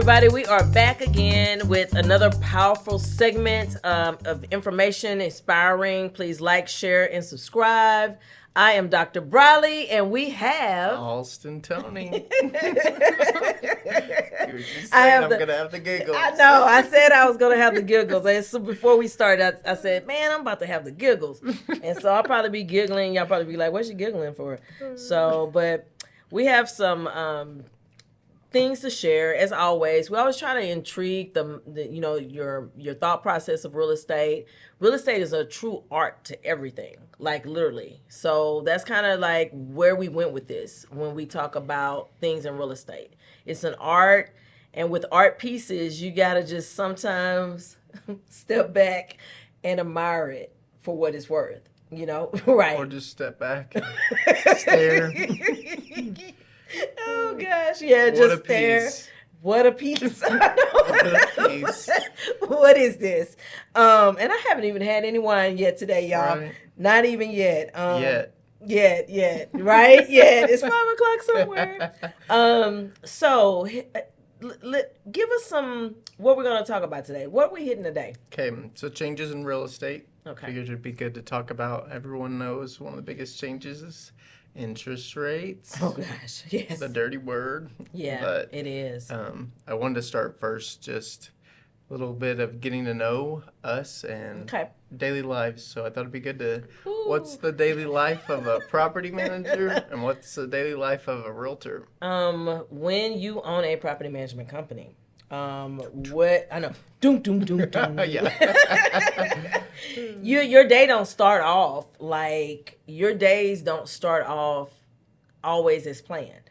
everybody. We are back again with another powerful segment of information, inspiring. Please like, share, and subscribe. I am Dr. Briley, and we have... Alston Tony. I'm going to have the giggles. I know. I said I was going to have the giggles. And so before we started, I said, man, I'm about to have the giggles. And so I'll probably be giggling. Y'all probably be like, what's she giggling for? So, but we have some... things to share. As always, we always try to intrigue your thought process of real estate. Real estate is a true art to everything, like literally. So that's kind of like where we went with this when we talk about things in real estate. It's an art, and with art pieces, you gotta just sometimes step back and admire it for what it's worth. You know, right? Or just step back and stare. Oh gosh, yeah, What just a there. piece. What a piece. What a piece. What is this? And I haven't even had any wine yet today, y'all. Right. Not even yet. Yet. Right? Yet. It's 5 o'clock somewhere. So give us some, what we're going to talk about today. What are we hitting today? Okay, so changes in real estate. Okay. Figured it'd be good to talk about. Everyone knows one of the biggest changes is interest rates. Oh gosh, yes. The dirty word. Yeah, but, it is. I wanted to start first just a little bit of getting to know us and daily lives. So I thought it'd be good to, what's the daily life of a property manager and what's the daily life of a realtor? When you own a property management company, what I know, doom doom doom doom. Yeah. Your day don't start off like your days don't start off always as planned,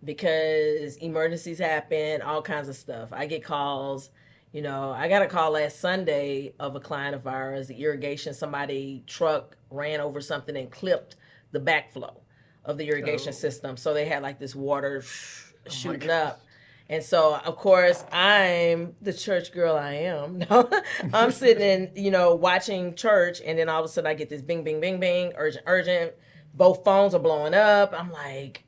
because emergencies happen, all kinds of stuff. I get calls. You know, I got a call last Sunday of a client of ours. The irrigation, somebody truck ran over something and clipped the backflow of the irrigation system. So they had like this water shooting up. And so, of course, I'm the church girl I am. No, I'm sitting in, watching church, and then all of a sudden I get this bing, bing, bing, bing, urgent, urgent. Both phones are blowing up. I'm like,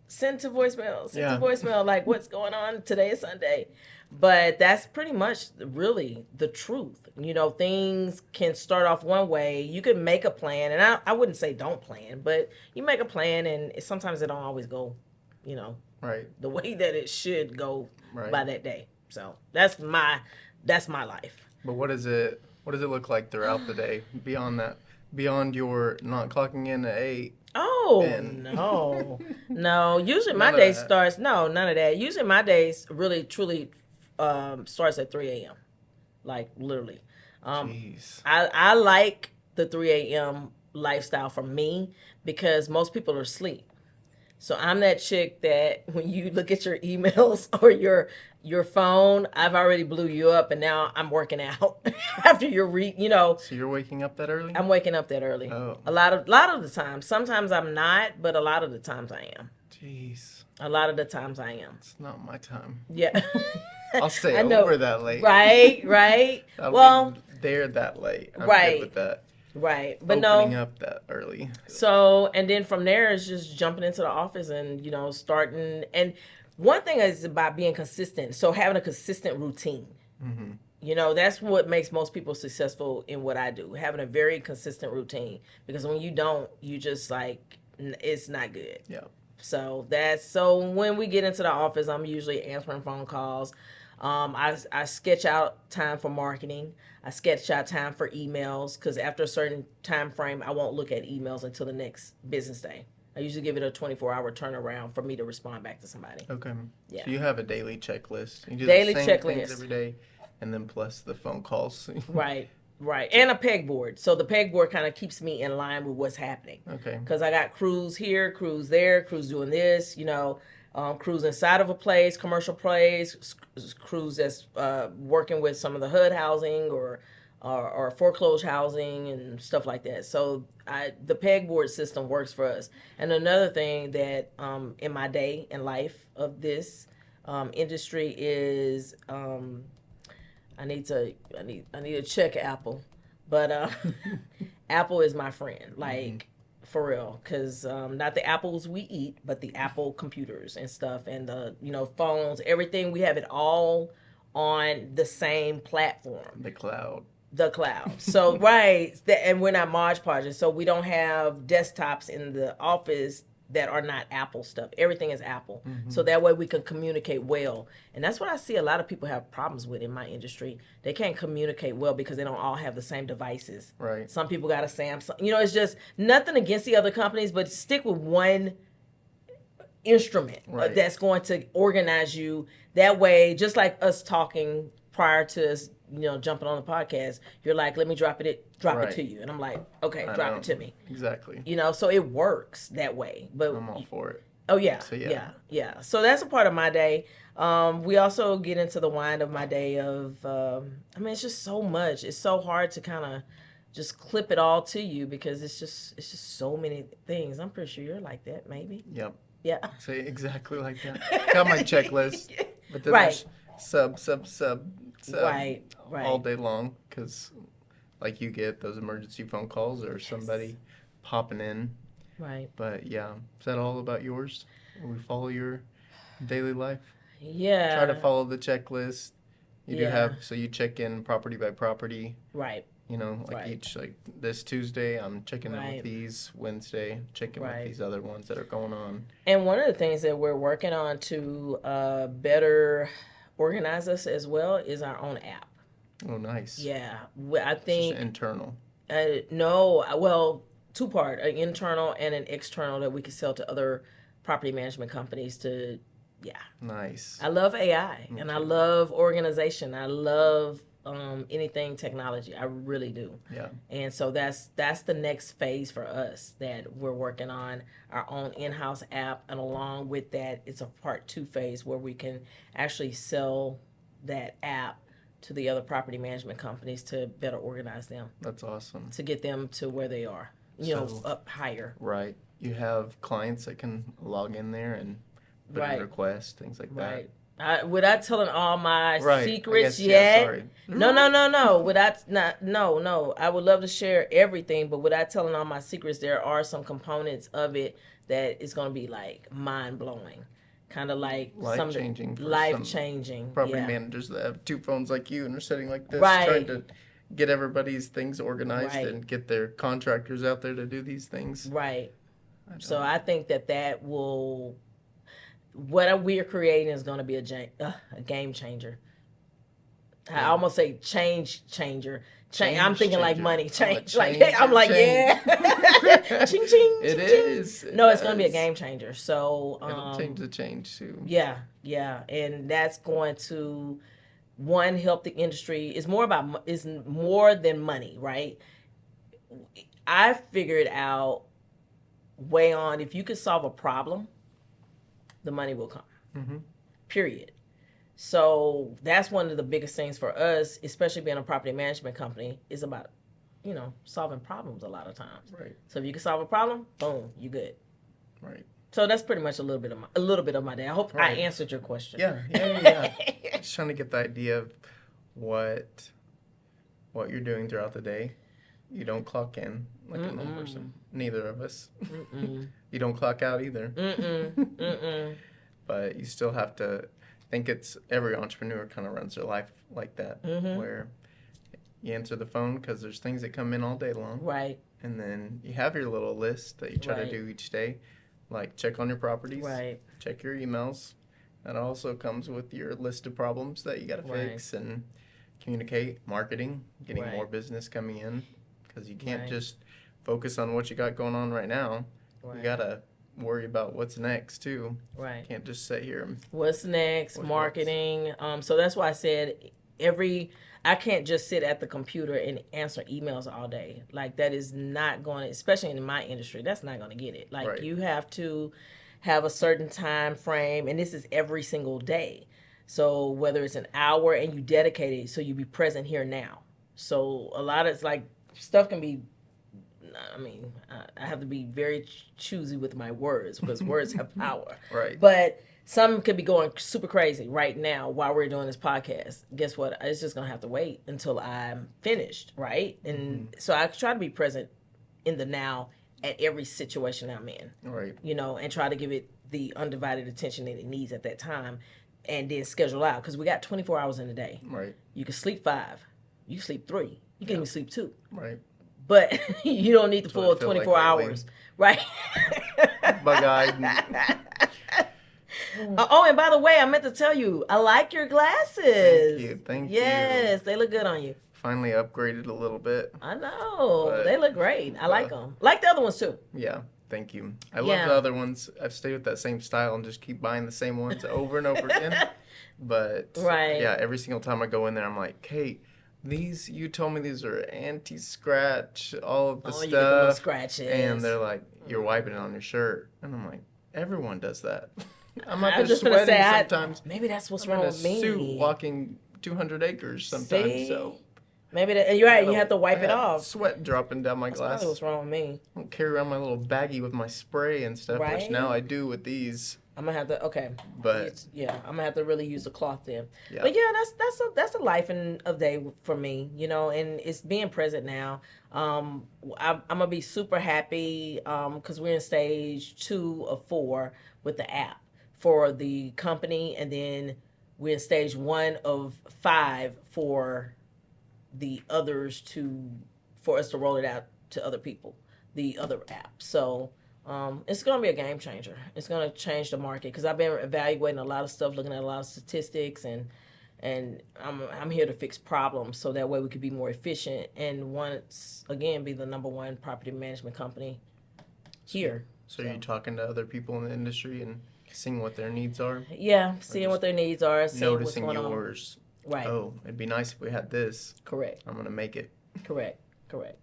send to voicemail, like, what's going on? Today is Sunday. But that's pretty much really the truth. Things can start off one way. You can make a plan, and I wouldn't say don't plan, but you make a plan, and sometimes it don't always go, Right. the way that it should go by that day. So that's my life. But what does it look like throughout the day beyond that? Beyond your not clocking in at 8? Oh, no. Usually my day starts, none of that. Usually my days really, truly starts at 3 a.m. Like, literally. Jeez. I like the 3 a.m. lifestyle for me because most people are asleep. So I'm that chick that when you look at your emails or your phone, I've already blew you up, and now I'm working out after you're So you're waking up that early? I'm waking up that early. Oh. A lot of the times. Sometimes I'm not, but a lot of the times I am. Jeez. A lot of the times I am. It's not my time. Yeah. I'll stay over that late. Right. Well, be there that late. I'm good with that. Right. But opening up that early. So, and then from there is just jumping into the office and, starting. And one thing is about being consistent. So having a consistent routine. Mm-hmm. That's what makes most people successful in what I do. Having a very consistent routine. Because when you don't, you just like, it's not good. Yeah. So when we get into the office, I'm usually answering phone calls. I sketch out time for marketing. I sketch out time for emails, because after a certain time frame, I won't look at emails until the next business day. I usually give it a 24-hour turnaround for me to respond back to somebody. Okay. Yeah. So you have a daily checklist. You do daily the same checklist things every day, and then plus the phone calls. Right. And a pegboard. So the pegboard kind of keeps me in line with what's happening. Okay. Because I got crews here, crews there, crews doing this, crews inside of a place, commercial place, crews that's working with some of the HUD housing or foreclosed housing and stuff like that. So the pegboard system works for us. And another thing that in my day and life of this industry is I need to check Apple, but Apple is my friend. Like For real, because not the apples we eat, but the Apple computers and stuff, and the phones, everything. We have it all on the same platform. The cloud. The cloud. So right, and we're not Mod Podgers, so we don't have desktops in the office that are not Apple stuff. Everything is Apple. Mm-hmm. So that way we can communicate well. And that's what I see a lot of people have problems with in my industry. They can't communicate well because they don't all have the same devices. Right. Some people got a Samsung. It's just nothing against the other companies, but stick with one instrument that's going to organize you. That way, just like us talking prior to us, jumping on the podcast, you're like, let me drop it to you. And I'm like, okay, drop it to me. Exactly. So it works that way. But I'm all for it. Oh, yeah. So, yeah. So that's a part of my day. We also get into the wind of my day of, it's just so much. It's so hard to kind of just clip it all to you because it's just so many things. I'm pretty sure you're like that, maybe. Yep. Yeah. Say exactly like that. Got my checklist. But then there's sub right all day long because like you get those emergency phone calls or somebody popping in. Right. But yeah, is that all about yours? Will we follow your daily life? Yeah. Try to follow the checklist. You do have, so you check in property by property. Right. Each, like this Tuesday, I'm checking in with these. Wednesday, checking with these other ones that are going on. And one of the things that we're working on to better organize us as well is our own app. Oh, nice. Yeah. I think. Just internal. No. Well, two-part, an internal and an external that we can sell to other property management companies to, Nice. I love AI and I love organization. I love anything technology. I really do. Yeah. And so that's the next phase for us that we're working on, our own in-house app. And along with that, it's a part 2 phase where we can actually sell that app to the other property management companies to better organize them. That's awesome. To get them to where they are, up higher. Right. You have clients that can log in there and put in requests, things like that. Without telling all my secrets yet. No. No. I would love to share everything, but without telling all my secrets, there are some components of it that is going to be like mind blowing. Kind of like life-changing. Life-changing. Property managers that have 2 phones like you and are sitting like this trying to get everybody's things organized and get their contractors out there to do these things. Right. So I think that will... What we are creating is going to be a game changer. I almost say change changer. I'm thinking like money change. I'm like, yeah. Ching, ching, it is. No, it's going to be a game changer. So it'll change the change too. Yeah, and that's going to help the industry. It's more than money, right? I figured out way on if you could solve a problem, the money will come. Mm-hmm. Period. So that's one of the biggest things for us, especially being a property management company, is about, solving problems a lot of times. Right. So if you can solve a problem, boom, you good. Right. So that's pretty much a little bit of my day. I hope I answered your question. Yeah. Just trying to get the idea of what you're doing throughout the day. You don't clock in like a normal person. Neither of us. You don't clock out either. But you still have to think every entrepreneur kind of runs their life like that, where you answer the phone because there's things that come in all day long. Right. And then you have your little list that you try to do each day, like check on your properties, check your emails. That also comes with your list of problems that you got to fix and communicate, marketing, getting more business coming in. Because you can't just focus on what you got going on right now. You got to worry about what's next, too. Right. You can't just sit here and... What's next, marketing. So that's why I said I can't just sit at the computer and answer emails all day. Like, that is not going to, especially in my industry, that's not going to get it. Like, you have to have a certain time frame, and this is every single day. So whether it's an hour and you dedicate it, so you be present here now. So a lot of it's like, stuff can be, I have to be very choosy with my words because words have power. Right. But some could be going super crazy right now while we're doing this podcast. Guess what? It's just going to have to wait until I'm finished, right? And so I try to be present in the now at every situation I'm in. Right. You know, and try to give it the undivided attention that it needs at that time, and then schedule out, because we got 24 hours in a day. Right. You can sleep 5, you can sleep 3, you can even sleep 2. Right. But you don't need the full 24 hours, right? Bug-eyed. Oh, and by the way, I meant to tell you, I like your glasses. Thank you. Yes, they look good on you. Finally upgraded a little bit. I know. They look great. I like them. Like the other ones, too. Yeah, thank you. I love the other ones. I've stayed with that same style and just keep buying the same ones over and over again. But, yeah, every single time I go in there, I'm like, hey, you told me these are anti-scratch, all of the stuff. You get the little scratches. And they're like, you're wiping it on your shirt. And I'm like, everyone does that. I'm not just sweating sometimes. Maybe that's what's wrong with me. Suit walking 200 acres sometimes, so. Maybe you're right. You have to wipe it off. Sweat dropping down my glass. That's what's wrong with me. I don't carry around my little baggie with my spray and stuff, which now I do with these. I'm gonna have to. Okay. But I'm gonna have to really use the cloth then. Yeah. But yeah, that's a life of day for me, you know, and it's being present now. I'm gonna be super happy because we're in stage 2 of 4 with the app for the company, and then we're in stage 1 of 5 for the others for us to roll it out to other people, the other app. So it's going to be a game changer. It's going to change the market, because I've been evaluating a lot of stuff, looking at a lot of statistics, and I'm here to fix problems so that way we could be more efficient and once again be the #1 property management company here. So you're talking to other people in the industry and seeing what their needs are? Yeah, seeing what their needs are, seeing noticing what's going yours. On. Right. Oh, it'd be nice if we had this. Correct. I'm going to make it. Correct.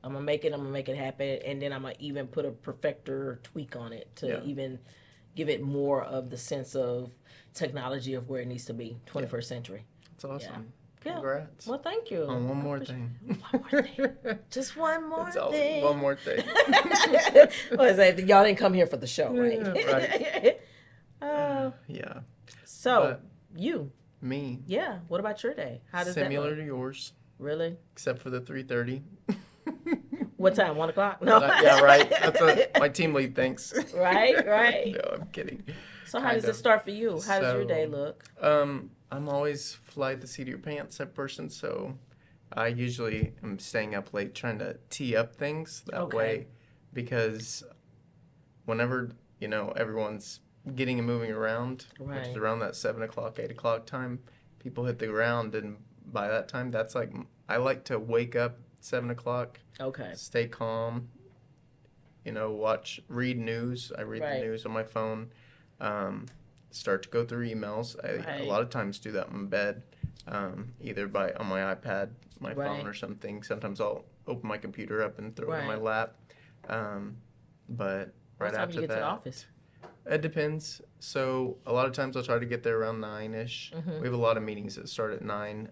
I'm going to make it happen, and then I'm going to even put a perfecter tweak on it to even give it more of the sense of technology of where it needs to be, 21st century. That's awesome. Yeah. Congrats. Well, thank you. On one more thing. One more thing. Just one more thing. One more thing. What is that? Y'all didn't come here for the show, right? Right. Yeah. So, Me. Yeah. What about your day? How does Similar that look? to yours. Really? Except for the 3:30. What time? 1 o'clock? No. Yeah, right. That's what my team lead thinks. Right. No, I'm kidding. So how does it start for you? How does your day look? I'm always fly the seat of your pants type person, so I usually am staying up late trying to tee up things that way, because whenever, everyone's getting and moving around, which is around that 7 o'clock, 8 o'clock time, people hit the ground, and by that time, that's like, I like to wake up 7 o'clock, stay calm, read news. I read the news on my phone, start to go through emails. I a lot of times do that in bed, either on my iPad, my phone, or something. Sometimes I'll open my computer up and throw it in my lap. But what time do you get to the office? It depends. So a lot of times I'll try to get there around 9-ish. Mm-hmm. We have a lot of meetings that start at 9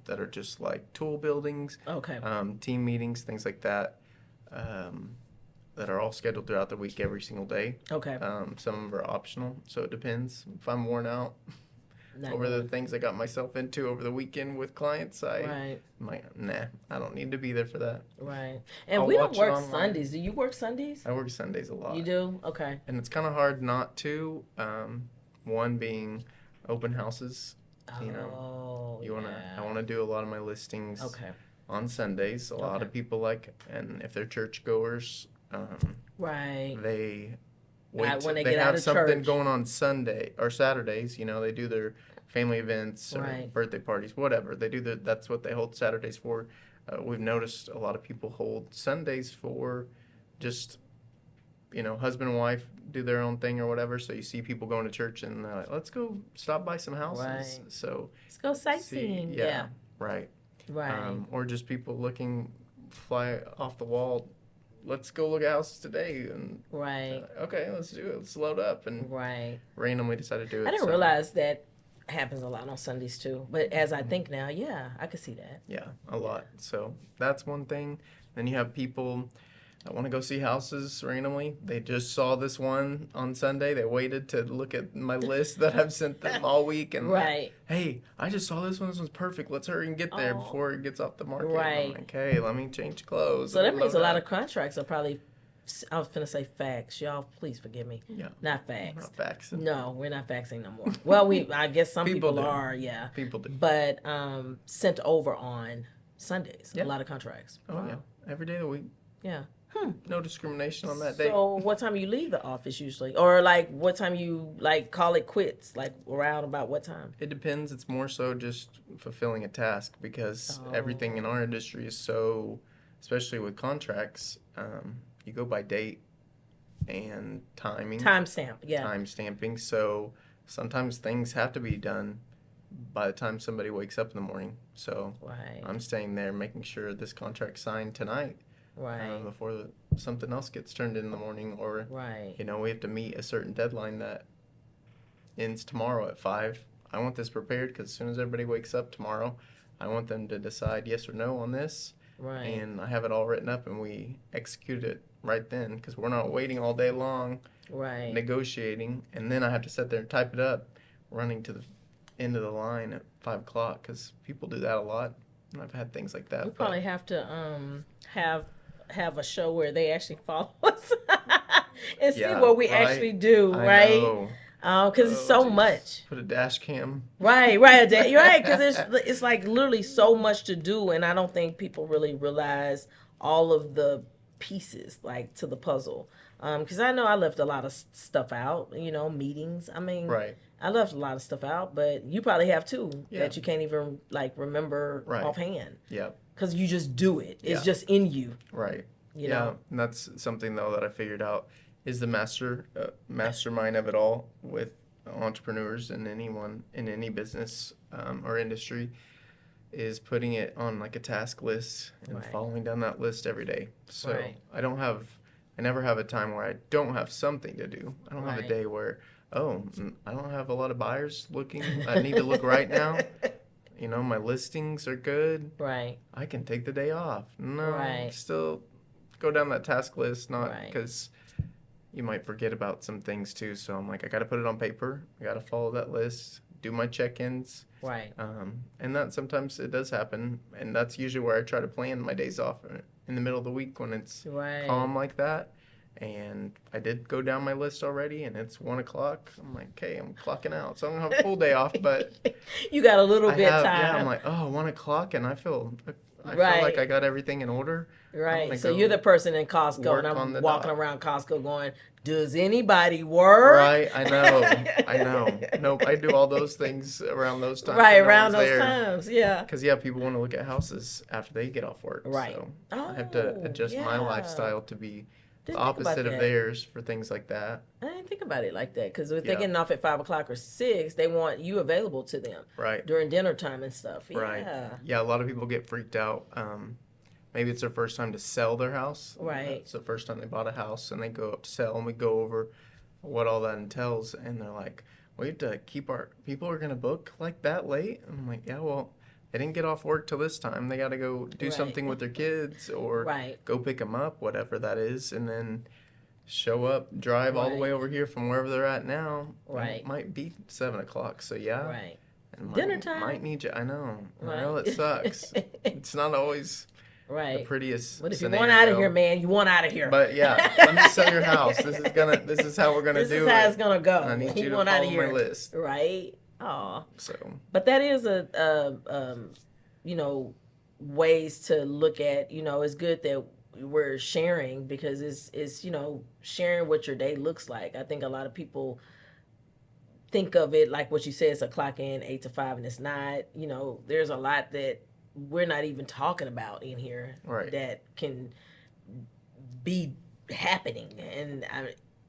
that are just like tool buildings, team meetings, things like that, that are all scheduled throughout the week every single day. Okay. Some of them are optional, so it depends. If I'm worn out over the things I got myself into over the weekend with clients, I don't need to be there for that. Right. And we don't work Sundays. Do you work Sundays? I work Sundays a lot. You do? Okay. And it's kind of hard not to. One being open houses. I want to do a lot of my listings on Sundays. A lot of people and if they're churchgoers, they wait when they have something going on Sunday or Saturdays. They do their family events or birthday parties, whatever. That's what they hold Saturdays for. We've noticed a lot of people hold Sundays for just, husband and wife do their own thing or whatever. So you see people going to church and they're like, let's go stop by some houses. Right. So let's go sightseeing. Yeah. Right. Right. Or just people fly off the wall. Let's go look at houses today. And okay, let's do it. Let's load up and randomly decide to do it. I didn't realize that happens a lot on Sundays too. But as I think now, I could see that. Yeah, a lot. So that's one thing. Then you have people that want to go see houses randomly. They just saw this one on Sunday. They waited to look at my list that I've sent them all week. And hey, I just saw this one. This one's perfect. Let's hurry and get there before it gets off the market. Right. I'm like, hey, let me change clothes. So that means a lot of contracts are probably I was finna say fax. Y'all, please forgive me. Yeah. Not fax. Not faxing. No, we're not faxing no more. Well, I guess some people are, yeah. People do. But sent over on Sundays. Yeah. A lot of contracts. Oh, wow. Yeah. Every day of the week. Yeah. No discrimination on that day. So what time you leave the office usually? Or like what time you like call it quits? Like around about what time? It depends. It's more so just fulfilling a task because everything in our industry is so, especially with contracts, you go by date and timing. Timestamp, yeah. Time stamping. So sometimes things have to be done by the time somebody wakes up in the morning. So I'm staying there making sure this contract's signed tonight. Right. Before something else gets turned in the morning, or right. We have to meet a certain deadline that ends tomorrow at 5. I want this prepared because as soon as everybody wakes up tomorrow, I want them to decide yes or no on this. Right. And I have it all written up, and we execute it right then because we're not waiting all day long, right, negotiating, and then I have to sit there and type it up, running to the end of the line at 5 o'clock because people do that a lot. And I've had things like that. We probably have to have a show where they actually follow us and see what we actually do, right? Because it's so much. Put a dash cam. Right. You're right, because it's like literally so much to do, and I don't think people really realize all of the pieces like to the puzzle. Because I know I left a lot of stuff out, meetings. I mean, right. I left a lot of stuff out, but you probably have too that you can't even like remember offhand. Yeah. Because you just do it. It's just in you. Right. You know? And that's something though that I figured out is the mastermind of it all with entrepreneurs and anyone in any business or industry is putting it on like a task list and following down that list every day. So I never have a time where I don't have something to do. I don't have a day where, I don't have a lot of buyers looking. I need to look right now. My listings are good. Right. I can take the day off. No, still go down that task list, not because you might forget about some things too. So I'm like, I got to put it on paper. I got to follow that list, do my check-ins. Right. And that sometimes it does happen. And that's usually where I try to plan my days off in the middle of the week when it's calm like that. And I did go down my list already, and it's 1 o'clock. I'm like, okay, I'm clocking out. So I'm going to have a full day off, but... You got a little bit time. Yeah, I'm like, 1 o'clock, and I feel like I got everything in order. Right. So you're the person in Costco, and I'm walking around Costco going, does anybody work? Right, I know. Nope, I do all those things around those times. Right, around those times, yeah. Because, people want to look at houses after they get off work. Right. So I have to adjust my lifestyle to be the opposite of theirs for things like that. I didn't think about it like that because if they're getting off at 5 o'clock or 6, they want you available to them during dinner time and stuff. Right. Yeah, a lot of people get freaked out. Maybe it's their first time to sell their house. Right. It's the first time they bought a house and they go up to sell, and we go over what all that entails, and they're like, we have to keep people are going to book like that late? And I'm like, yeah, well, they didn't get off work till this time. They got to go do something with their kids or go pick them up, whatever that is, and then show up, drive all the way over here from wherever they're at now. Right. It might be 7 o'clock, so yeah. Right. And dinner time. Might need you. I know. I know it sucks. It's not always the prettiest. But if scenario. you want out of here, man, you want out of here. But yeah, let me sell your house. This is how we're gonna do it. This is how it's gonna go. I need you to follow my list. Right. Oh. So. But that is ways to look at. It's good that we're sharing because it's sharing what your day looks like. I think a lot of people think of it like what you said, it's a clock in 8 to 5, and it's not. There's a lot that we're not even talking about in here that can be happening, and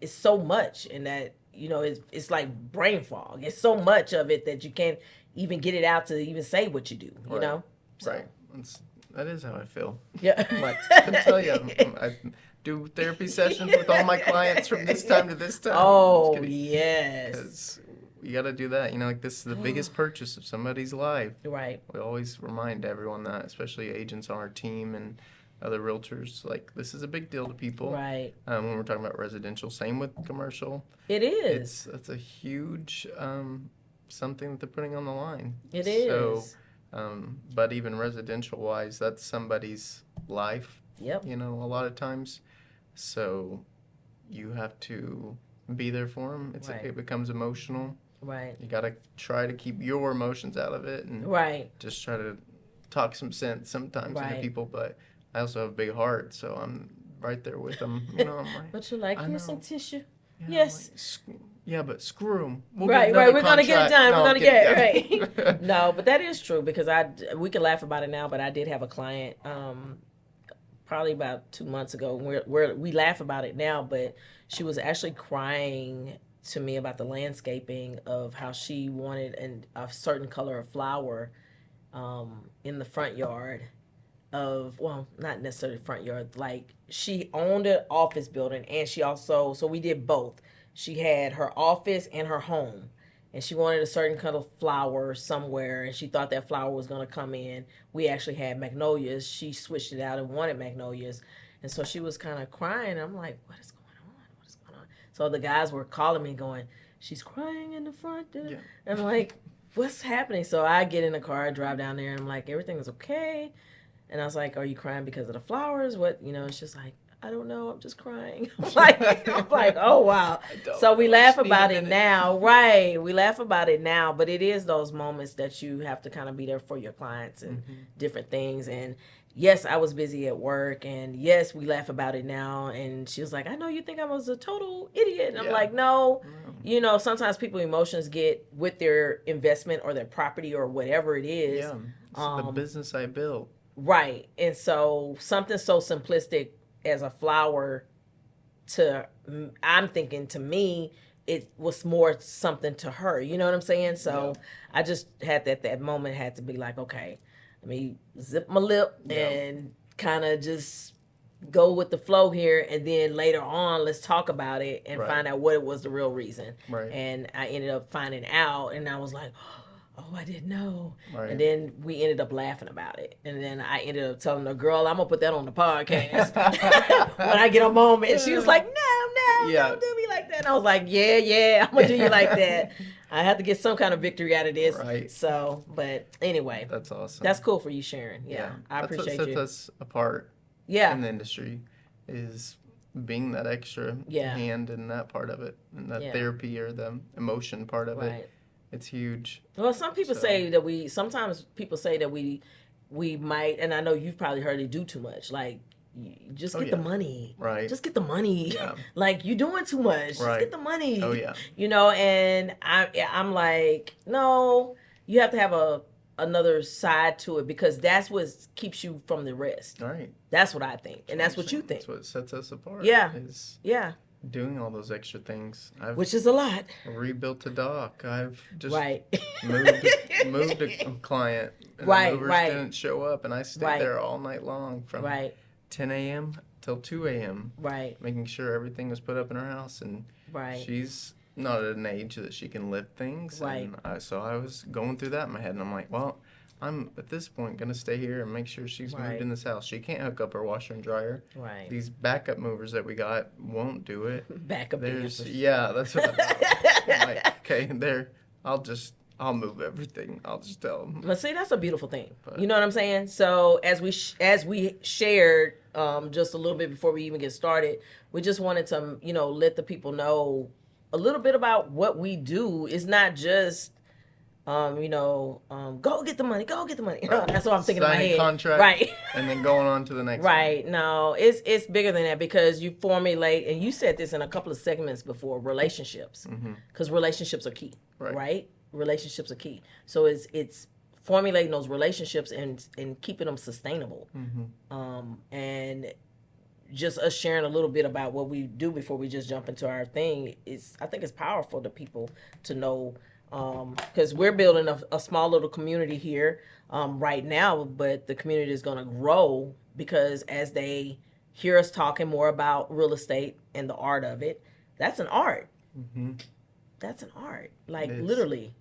it's so much, and that it's like brain fog. It's so much of it that you can't even get it out to even say what you do. You know, right? That is how I feel. Yeah, I can tell you, I do therapy sessions with all my clients from this time to this time. Oh yes. Because you got to do that. This is the biggest purchase of somebody's life. Right. We always remind everyone that, especially agents on our team and other realtors. This is a big deal to people. Right. When we're talking about residential, same with commercial. It is. It's a huge something that they're putting on the line. It is. So, but even residential wise, that's somebody's life. Yep. A lot of times. So you have to be there for them. It's Right. It becomes emotional. Right. You got to try to keep your emotions out of it and Right. just try to talk some sense sometimes into Right. people. But I also have a big heart, so I'm right there with them. You know, I'm like, But you're like, I here's know. some tissue. Yeah, Yes. I'm like, yeah, but screw them. Right. We're gonna get it done. No, We're I'm gonna get kidding. it right. No, but that is true because we can laugh about it now, but I did have a client probably about 2 months ago. We laugh about it now, but she was actually crying to me about the landscaping of how she wanted a certain color of flower in the front yard of, well, not necessarily front yard, like she owned an office building and she also, so we did both. She had her office and her home, and she wanted a certain kind of flower somewhere, and she thought that flower was going to come in. We actually had magnolias. She switched it out and wanted magnolias, and so she was kind of crying. I'm like, what is going on? What is going on? So the guys were calling me going, she's crying in the front. Yeah. I'm like, what's happening? So I get in the car, I drive down there, and I'm like, everything is okay. And I was like, are you crying because of the flowers? What, it's just like, I don't know, I'm just crying. I'm like, oh, wow. So we laugh about it now. Right. We laugh about it now, but it is those moments that you have to kind of be there for your clients and different things. And yes, I was busy at work, and yes, we laugh about it now. And she was like, I know you think I was a total idiot. And I'm like, no. Sometimes people emotions get with their investment or their property or whatever it is. Yeah, it's the business I built. Right. And so something so simplistic as a flower I'm thinking to me, it was more something to her. You know what I'm saying? So I just had that moment had to be like, okay, let me zip my lip and kind of just go with the flow here. And then later on, let's talk about it and find out what it was the real reason. Right. And I ended up finding out, and I was like, oh, I didn't know. Right. And then we ended up laughing about it. And then I ended up telling the girl, I'm going to put that on the podcast when I get a moment. And she was like, no, don't do me like that. And I was like, yeah, I'm going to do you like that. I have to get some kind of victory out of this. Right. So, but anyway. That's awesome. That's cool for you sharing. Yeah. I appreciate you. That's what sets us apart in the industry is being that extra hand in that part of it. And that therapy or the emotion part of it. It's huge. Well, some people say that sometimes people say that we might, and I know you've probably heard it, do too much. Like, just get the money. Right. Just get the money. Yeah. Like, you're doing too much. Just get the money. Oh, yeah. And I'm like, no, you have to have another side to it because that's what keeps you from the rest. Right. That's what I think. And that's what you think. That's what sets us apart. Yeah. Yeah. Doing all those extra things, which is a lot. Rebuilt a dock. I've just moved a client, and the movers didn't show up, and I stayed there all night long from 10 a.m. till 2 a.m. Making sure everything was put up in her house, and she's not at an age that she can lift things, and so I was going through that in my head, and I'm like, well, I'm at this point gonna stay here and make sure she's moved in this house. She can't hook up her washer and dryer. Right. These backup movers that we got won't do it. Backup movers. Yeah, that's what I'm like. Okay, I'll move everything. I'll just tell them. But see, that's a beautiful thing. You know what I'm saying? So as we shared just a little bit before we even get started, we just wanted to let the people know a little bit about what we do. It's not just go get the money. That's what I'm thinking in my head. Contract, right? And then going on to the next right. one. No, it's bigger than that because you formulate, and you said this in a couple of segments before, relationships, because relationships are key, right? Relationships are key. So it's formulating those relationships and keeping them sustainable, and just us sharing a little bit about what we do before we just jump into our thing I think it's powerful to people to know. Because we're building a small little community here right now, but the community is going to grow because as they hear us talking more about real estate and the art of it, that's an art. That's an art. Like literally,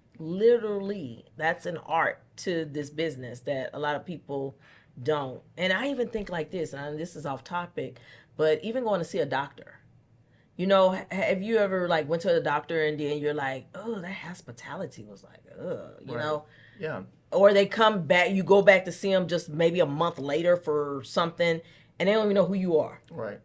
that's an art to this business that a lot of people don't. And I even think like this, and this is off topic, but even going to see a doctor. Have you ever went to the doctor and then you're like, oh, that hospitality was like, you know? Yeah. Or they come back, you go back to see them just maybe a month later for something, and they don't even know who you are. Right.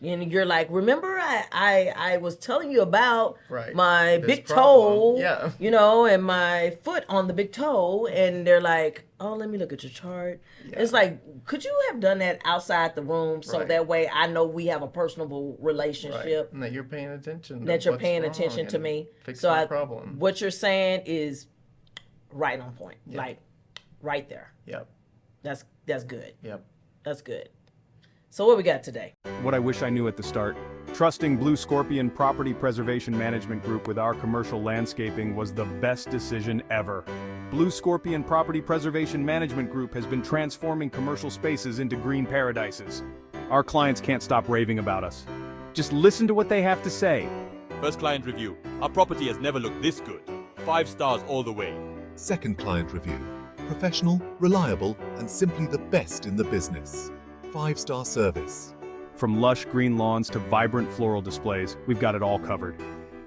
And you're like, remember I was telling you about right. my This big problem. toe, Yeah. you know, and my foot on the big toe. And they're like, oh, let me look at your chart. Yeah. It's like, could you have done that outside the room so Right. that way I know we have a personable relationship? Right. And that you're paying attention. That you're what's paying wrong attention to and me. Fix So my problem. what you're saying is right on point. Yep. Like right there. Yep. That's good. Yep. That's good. So what we got today? What I wish I knew at the start. Trusting Blue Scorpion Property Preservation Management Group with our commercial landscaping was the best decision ever. Blue Scorpion Property Preservation Management Group has been transforming commercial spaces into green paradises. Our clients can't stop raving about us. Just listen to what they have to say. First client review. Our property has never looked this good. 5 stars all the way. Second client review. Professional, reliable, and simply the best in the business. 5-star service. From lush green lawns to vibrant floral displays, we've got it all covered.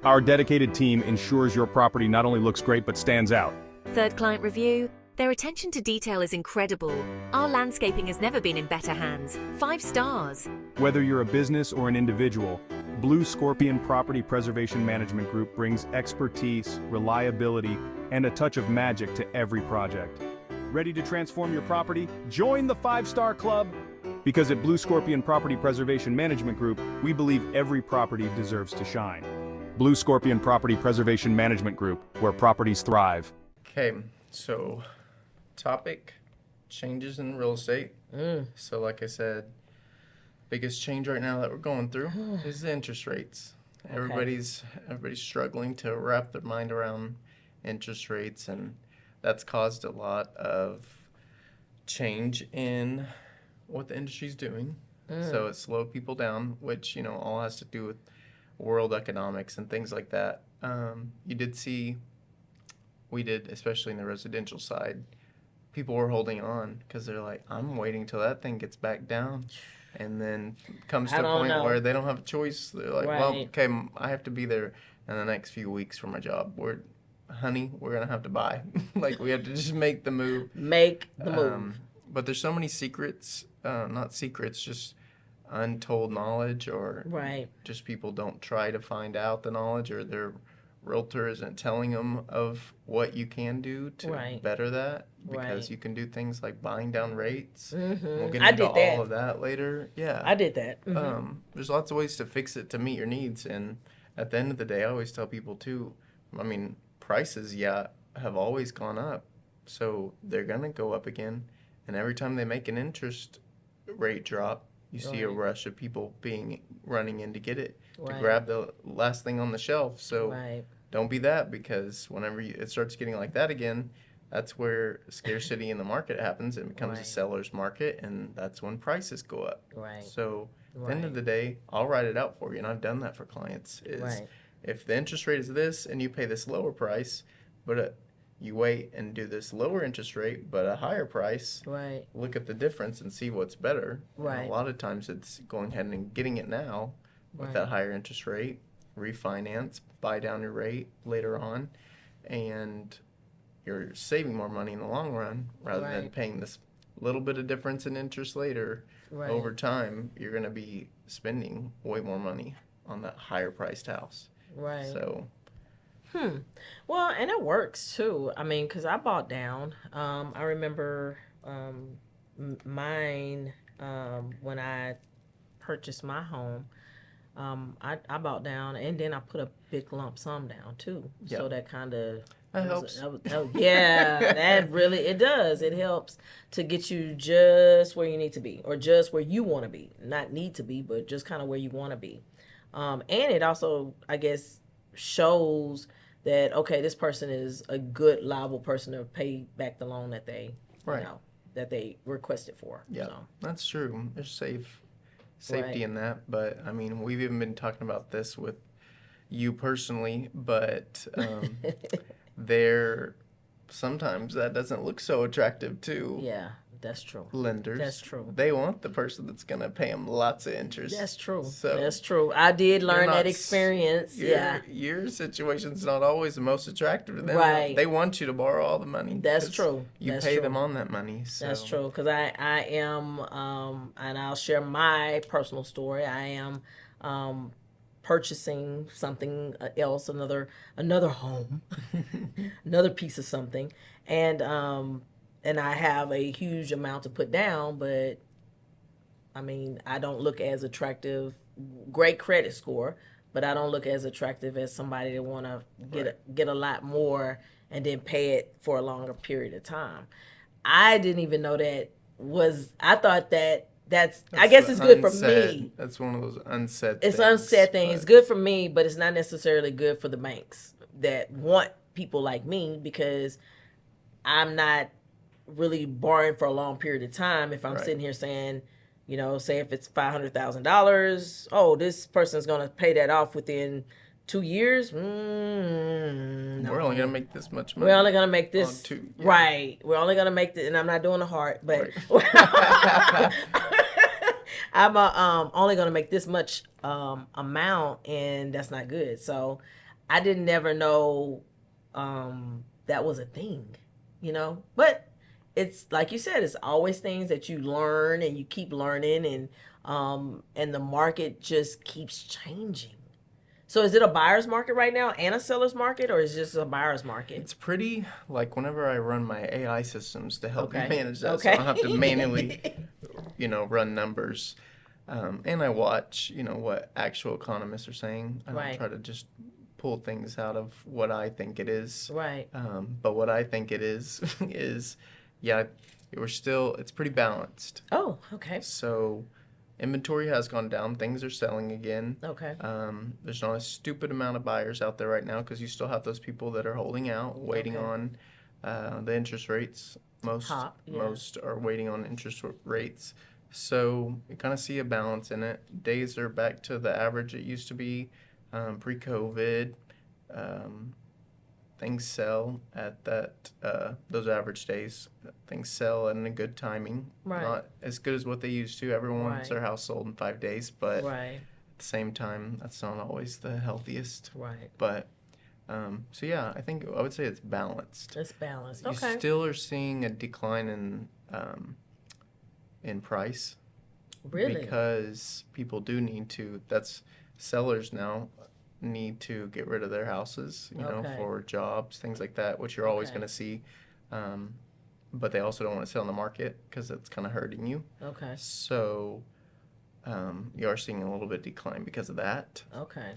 Our dedicated team ensures your property not only looks great but stands out. Third client review. Their attention to detail is incredible. Our landscaping has never been in better hands. 5 stars. Whether you're a business or an individual, Blue Scorpion Property Preservation Management Group brings expertise, reliability, and a touch of magic to every project. Ready to transform your property? Join the 5-Star Club! Because at Blue Scorpion Property Preservation Management Group, we believe every property deserves to shine. Blue Scorpion Property Preservation Management Group, where properties thrive. Okay, so topic, changes in real estate. So like I said, biggest change right now that we're going through is the interest rates. Okay. Everybody's struggling to wrap their mind around interest rates, and that's caused a lot of change in what the industry's doing. So it slowed people down, which, you know, all has to do with world economics and things like that. You did see, we did, especially in the residential side, people were holding on because they're like, I'm waiting till that thing gets back down. And then comes to a point where they don't have a choice. They're like, well, okay, I have to be there in the next few weeks for my job. Honey, we're going to have to buy. Like, we have to just make the move. Make the move. But there's so many secrets, not secrets, just untold knowledge, or just people don't try to find out the knowledge, or their realtor isn't telling them of what you can do to better that, because you can do things like buying down rates. We'll get into all of that later. Yeah, I did that. There's lots of ways to fix it to meet your needs, and at the end of the day, I always tell people too, I mean, prices, have always gone up, so they're gonna go up again. And every time they make an interest rate drop, you see a rush of people running in to get it, to grab the last thing on the shelf. So don't be that, because whenever it starts getting like that again, that's where scarcity in the market happens. It becomes a seller's market, and that's when prices go up. So at the end of the day, I'll write it out for you, and I've done that for clients. If the interest rate is this and you pay this lower price, but you wait and do this lower interest rate but a higher price, look at the difference and see what's better. And a lot of times it's going ahead and getting it now with that higher interest rate, refinance, buy down your rate later on, and you're saving more money in the long run rather than paying this little bit of difference in interest later. Over time, you're going to be spending way more money on that higher priced house. So well, and it works too. I mean, because I bought down. I remember mine when I purchased my home. I bought down, and then I put a big lump sum down too. So that kind of helps. That really, it does. It helps to get you just where you need to be, or just where you want to be. Not need to be, but just kind of where you want to be. And it also, I guess, shows that, okay, this person is a good, liable person to pay back the loan that they, that they requested for. Yeah, that's true. There's safety in that. But, I mean, we've even been talking about this with you personally, but sometimes that doesn't look so attractive too. That's true. lenders. That's true. They want the person that's going to pay them lots of interest. That's true. So That's true. I did learn not that experience. Your situation's not always the most attractive to them. Right. They want you to borrow all the money. That's 'cause true. You That's pay true. them on that money. So. That's true. Because I am, and I'll share my personal story. I am purchasing something else, another home, another piece of something, and I have a huge amount to put down, but I mean, I don't look as attractive. Great credit score, but I don't look as attractive as somebody that want to get a lot more and then pay it for a longer period of time. I didn't even know that was. I thought that's I guess it's good for me. That's one of those unsaid It's things. unsaid thing. It's good for me, but it's not necessarily good for the banks that want people like me, because I'm not really borrowing for a long period of time. If I'm sitting here saying, you know, say if it's $500,000, oh, this person's going to pay that off within 2 years. No. We're only going to make this much money. We're only going to make this. On two, yeah. Right. We're only going to make this, and I'm not doing the heart, but I'm only going to make this much amount, and that's not good. So I didn't never know that was a thing, you know. But it's like you said, it's always things that you learn and you keep learning, and the market just keeps changing. So is it a buyer's market right now and a seller's market, or is it just a buyer's market? It's pretty, like, whenever I run my AI systems to help me manage that, Okay. so I don't have to manually, run numbers. And I watch, what actual economists are saying. I don't try to just pull things out of what I think it is. Right. But what I think it is, it's pretty balanced. Oh, okay. So inventory has gone down. Things are selling again. Okay. There's not a stupid amount of buyers out there right now, because you still have those people that are holding out, waiting on the interest rates. Most are waiting on interest rates. So you kind of see a balance in it. Days are back to the average it used to be pre-COVID. Things sell at those average days. Things sell in a good timing. Right. Not as good as what they used to. Everyone wants their house sold in 5 days, but at the same time, that's not always the healthiest. Right. But I would say it's balanced. It's balanced. Okay. You still are seeing a decline in price. Really? Because people do need to. Sellers now need to get rid of their houses, for jobs, things like that, which you're always going to see. But they also don't want to sell on the market because it's kind of hurting you. Okay. So you are seeing a little bit decline because of that. Okay.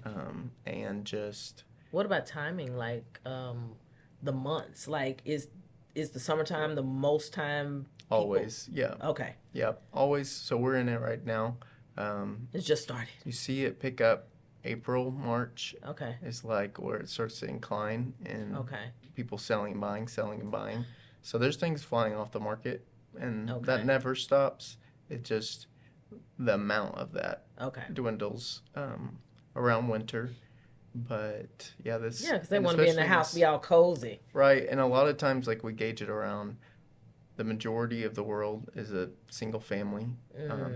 And just... What about timing? Like the months? Like is the summertime the most time? Always, yeah. Okay. Yep, always. So we're in it right now. It's just started. You see it pick up April, March. Okay. Is like where it starts to incline, and people selling and buying. So there's things flying off the market, and that never stops. It just, the amount of that dwindles around winter. But because they want to be in the house, be all cozy. Right, and a lot of times, like, we gauge it around the majority of the world is a single family,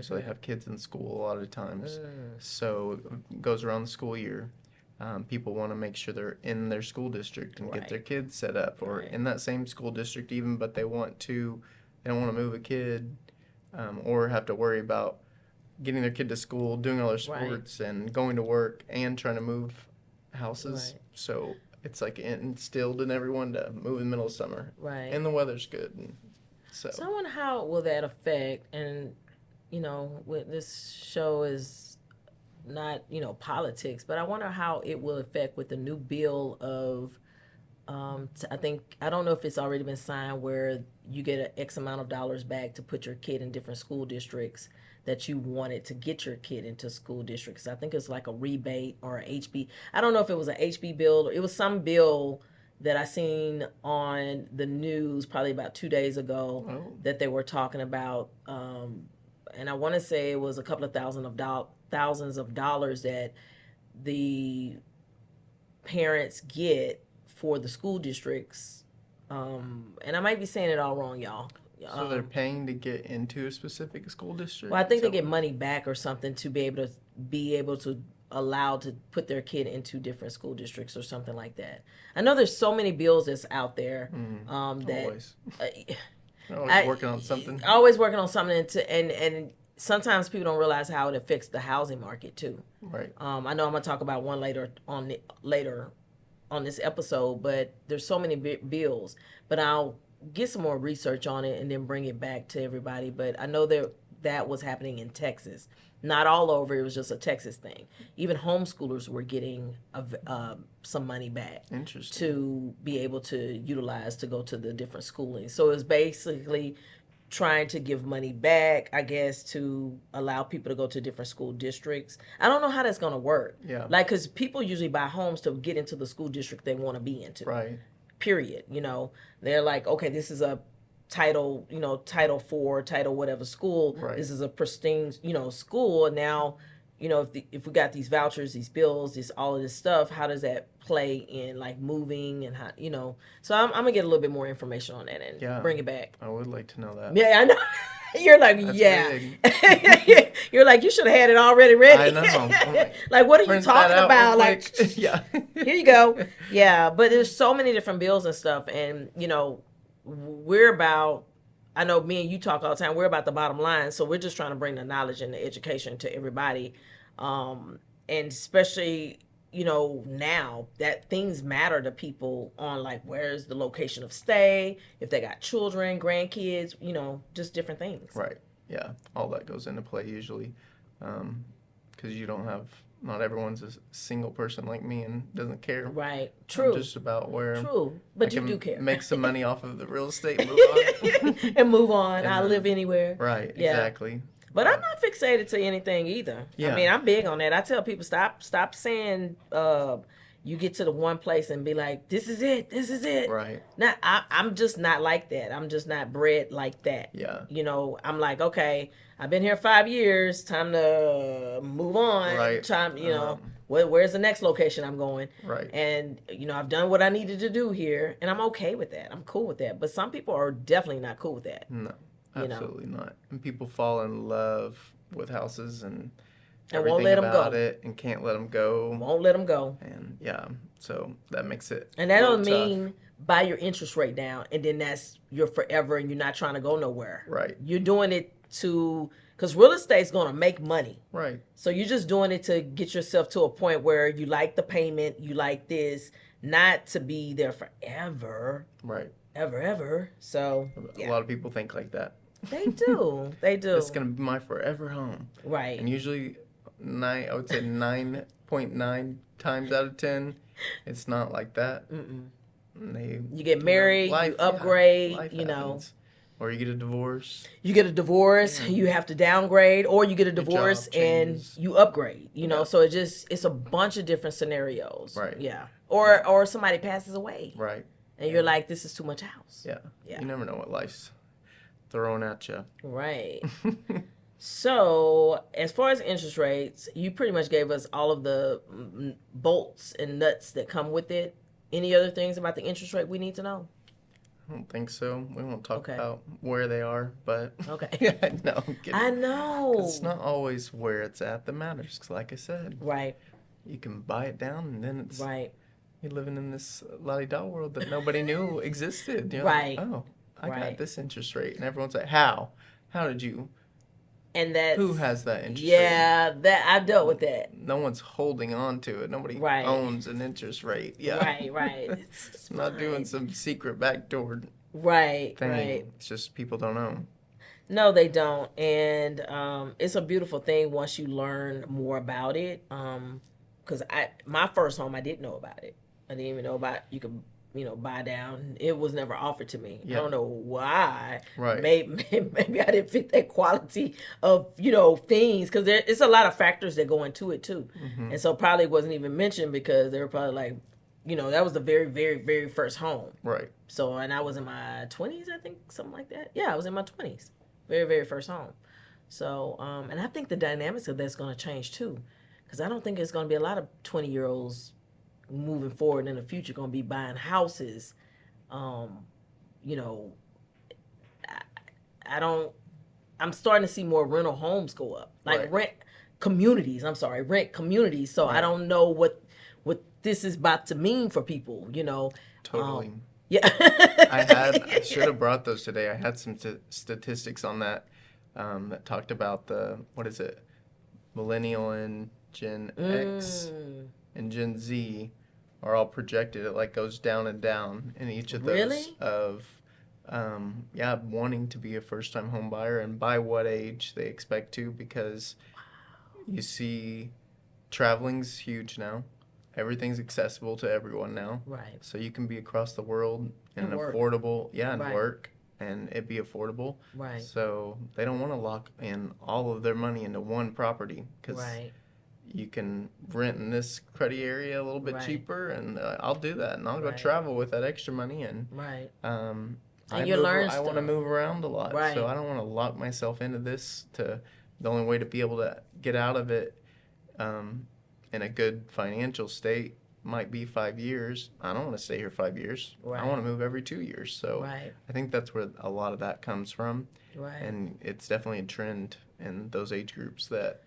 so they have kids in school a lot of times. So it goes around the school year. People want to make sure they're in their school district and get their kids set up, or in that same school district even, but they don't want to move a kid or have to worry about getting their kid to school, doing all their sports, and going to work, and trying to move houses. So it's like instilled in everyone to move in the middle of summer. Right. And the weather's good. So I wonder how will that affect, and this show is not politics, but I wonder how it will affect with the new bill of I don't know if it's already been signed, where you get an X amount of dollars back to put your kid in different school districts that you wanted to get your kid into school districts. I think it's like a rebate or a HB. I don't know if it was a HB bill or it was some bill that I seen on the news probably about 2 days ago that they were talking about. And I want to say it was a couple of thousands of dollars that the parents get for the school districts. And I might be saying it all wrong, y'all. So they're paying to get into a specific school district? Well, I think they get money back or something to be able to allow to put their kid into different school districts or something like that. I know there's so many bills that's out there that Always. Always working on something. Always working on something, and sometimes people don't realize how it affects the housing market too. Right. I know I'm gonna talk about one later on this episode, but there's so many bills. But I'll get some more research on it and then bring it back to everybody. But I know that was happening in Texas. Not all over. It was just a Texas thing. Even homeschoolers were getting some money back. Interesting. To be able to utilize to go to the different schooling. So it was basically trying to give money back, I guess, to allow people to go to different school districts. I don't know how that's going to work. Yeah. Like, because people usually buy homes to get into the school district they want to be into. Right. Period. You know, they're like, okay, this is a Title 4, Title whatever school. Right. This is a pristine, school. And now, if we got these vouchers, these bills, all of this stuff, how does that play in like moving and how, So I'm gonna get a little bit more information on that and bring it back. I would like to know that. Yeah, I know. You're like, That's yeah. big. You're like, you should have had it already ready. I know. Like, what are you Print that talking out about? real Like, quick. Yeah. here you go. Yeah, but there's so many different bills and stuff, and I know me and you talk all the time, we're about the bottom line, so we're just trying to bring the knowledge and the education to everybody, and especially now that things matter to people on like where's the location of stay, if they got children, grandkids, just different things. Right. Yeah. All that goes into play usually, because not everyone's a single person like me and doesn't care. Right. True. I'm just about where. True. But I you can do care. Make some money off of the real estate and move on. And move on. I live anywhere. Right. Yeah. Exactly. But I'm not fixated to anything either. Yeah. I mean, I'm big on that. I tell people, stop saying you get to the one place and be like, this is it. Right. Now, I'm just not like that. I'm just not bred like that. Yeah. I'm like, okay, I've been here 5 years. Time to move on. Right. Time, where's the next location I'm going? Right. And, I've done what I needed to do here, and I'm okay with that. I'm cool with that. But some people are definitely not cool with that. No, absolutely not. And people fall in love with houses and won't everything let them about go. it and can't let them go. Won't let them go. And so that makes it. And that a don't little mean buy your interest rate down and then that's your forever and you're not trying to go nowhere. Right. You're doing it because real estate's going to make money. Right. So you're just doing it to get yourself to a point where you like the payment, you like this, not to be there forever. Right. Ever. So A lot of people think like that. they do. They do. It's going to be my forever home. Right. And usually, I would say 9.9 times out of 10, it's not like that. Mm-mm. You get married, you upgrade, life happens. Or you get a divorce. You get a divorce, you have to downgrade, or you get a divorce job and changes. you upgrade, So it's a bunch of different scenarios. Right. Yeah. Or somebody passes away. Right. And you're like, this is too much house. Yeah. Yeah. You never know what life's throwing at you. Right. So, as far as interest rates, you pretty much gave us all of the bolts and nuts that come with it. Any other things about the interest rate we need to know? I don't think so. We won't talk Okay. about where they are, but Okay. no, I'm kidding. I know. 'Cause it's not always where it's at that matters. 'Cause like I said, Right. you can buy it down, and then it's Right. you're living in this la-di-da world that nobody knew existed. You're Right. Like, oh, I Right. got this interest rate, and everyone's like, how? How did you? And that's Who has that interest rate? Yeah, that I dealt with that. No one's holding on to it. Nobody Right. owns an interest rate. Yeah. Right. It's I'm not doing fine. some secret backdoor Right. thing. Right. It's just people don't know. No, they don't, and it's a beautiful thing once you learn more about it. Because my first home, I didn't know about it. I didn't even know about you could buy down. It was never offered to me. Yeah. I don't know why. Right. Maybe I didn't fit that quality of things because it's a lot of factors that go into it too, and so probably wasn't even mentioned because they were probably like, that was the very, very, very first home. Right. So, and I was in my 20s, I think, something like that. Yeah, I was in my 20s. Very, very first home. So, and I think the dynamics of that's going to change too. Because I don't think it's going to be a lot of 20-year-olds moving forward in the future going to be buying houses. I'm starting to see more rental homes go up, like rent communities. So I don't know what this is about to mean for people. Totally. Yeah. I should have brought those today. I had some statistics on that that talked about what is it, Millennial and Gen X and Gen Z are all projected. It like goes down and down in each of those Really? of wanting to be a first-time home buyer and by what age they expect to, because you see traveling's huge now. Everything's accessible to everyone now. Right. So you can be across the world in an work. affordable, and Right. work, and it be affordable. Right. So they don't want to lock in all of their money into one property, because Right. you can rent in this cruddy area a little bit Right. cheaper, and I'll do that, and I'll go Right. travel with that extra money, and Right. I you learn I want to stuff. move around a lot, Right. so I don't want to lock myself into this. The only way to be able to get out of it in a good financial state might be 5 years. I don't want to stay here 5 years. Right. I want to move every 2 years. So Right. I think that's where a lot of that comes from, Right. and it's definitely a trend in those age groups that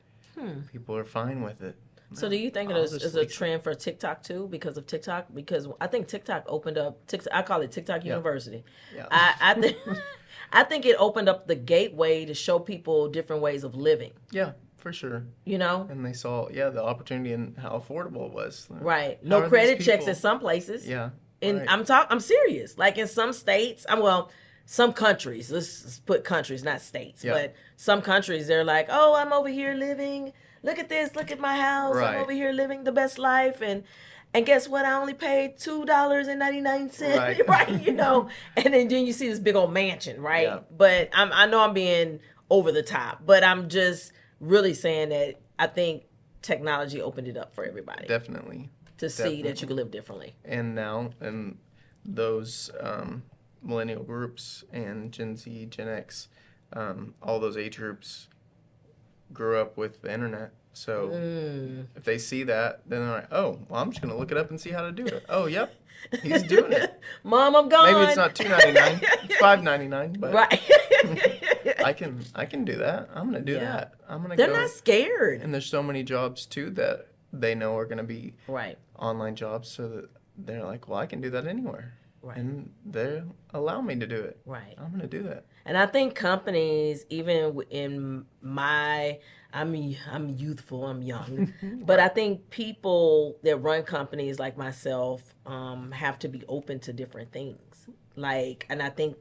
people are fine with it. So do you think it I'll is just a leave it. trend for TikTok too, because of TikTok? Because I think TikTok opened up, I call it TikTok University. Yeah. I think I think it opened up the gateway to show people different ways of living. Yeah, for sure. And they saw, the opportunity and how affordable it was. Right. How No are these credit checks people- in some places. Yeah. And right. I'm serious. Like in some states, some countries, let's put countries, not states, Yeah. but some countries, they're like, oh, I'm over here living, look at this, look at my house, Right. I'm over here living the best life, and guess what, I only paid $2.99, Right. right, and then you see this big old mansion, right? Yeah. But I know I'm being over the top, but I'm just really saying that I think technology opened it up for everybody Definitely. to see that you can live differently. And now, and those millennial groups and Gen Z, Gen X, all those age groups grew up with the internet. So if they see that, then they're like, oh, well, I'm just going to look it up and see how to do it. Oh, yep, he's doing it. Mom, I'm gone. Maybe it's not $2.99, it's $5.99, but Right. I can do that. I'm going to do that. I'm going to They're go. not scared. And there's so many jobs, too, that they know are going to be Right. online jobs, so that they're like, well, I can do that anywhere. Right. And they allow me to do it. Right. I'm going to do that. And I think companies, even in I'm youthful, I'm young, but I think people that run companies like myself have to be open to different things. And I think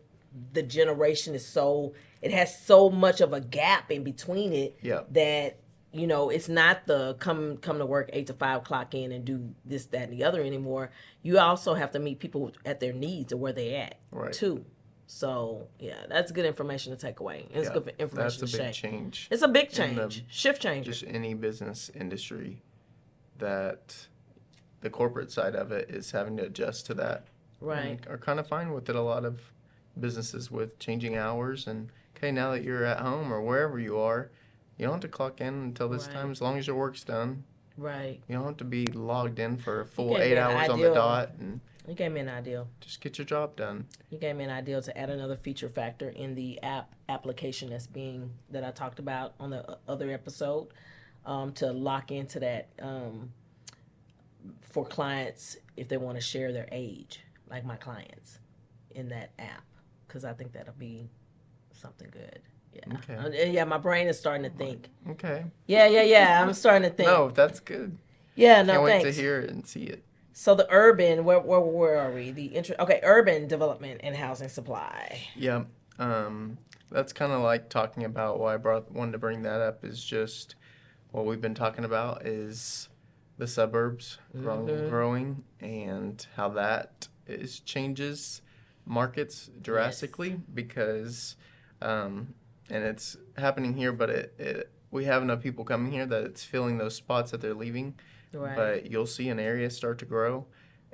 the generation it has so much of a gap in between it Yeah. that it's not the come to work 8 to 5, clock in and do this, that, and the other anymore. You also have to meet people at their needs or where they at Right. too. So yeah, that's good information to take away. It's Yeah, good information that's to a big share. change. It's a big in the- change, shift change. Just any business industry, that the corporate side of it is having to adjust to that. Right. And are kind of fine with it. A lot of businesses with changing hours and, okay, now that you're at home or wherever you are, you don't have to clock in until this Right. time as long as your work's done. Right. You don't have to be logged in for a full gave me 8 an hours on the ideal. dot, and You gave me an ideal. just get your job done. You gave me an ideal to add another feature factor in the application that I talked about on the other episode, to lock into that for clients if they want to share their age, like my clients, in that app, because I think that'll be something good. Yeah. Okay. Yeah, my brain is starting to think. Okay. Yeah. I'm starting to think. No, that's good. Yeah, no, Can't wait thanks. to hear it and see it. So the urban, where are we? Urban development and housing supply. Yeah, that's kind of like talking about why I wanted to bring that up, is just what we've been talking about is the suburbs growing and how that changes markets drastically, because and it's happening here, but we have enough people coming here that it's filling those spots that they're leaving. Right. But you'll see an area start to grow,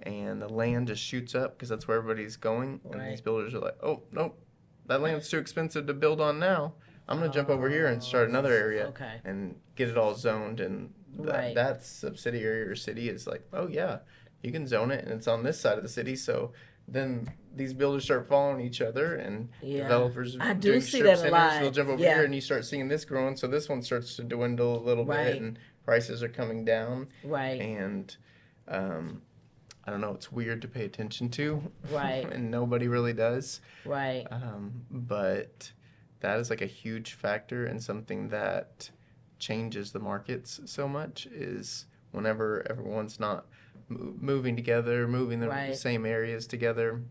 and the land just shoots up because that's where everybody's going. And Right. these builders are like, oh, nope, that land's too expensive to build on now. I'm going to jump over here and start another area Okay. and get it all zoned. And Right. that subsidiary or city is like, oh, yeah, you can zone it, and it's on this side of the city. So then these builders start following each other, and developers I do doing see strip that a centers, lot. they'll jump over here, and you start seeing this growing, so this one starts to dwindle a little bit, and prices are coming down. Right. And I don't know, it's weird to pay attention to. Right. And nobody really does. Right. But that is like a huge factor, and something that changes the markets so much is whenever everyone's not moving together, moving the same areas together,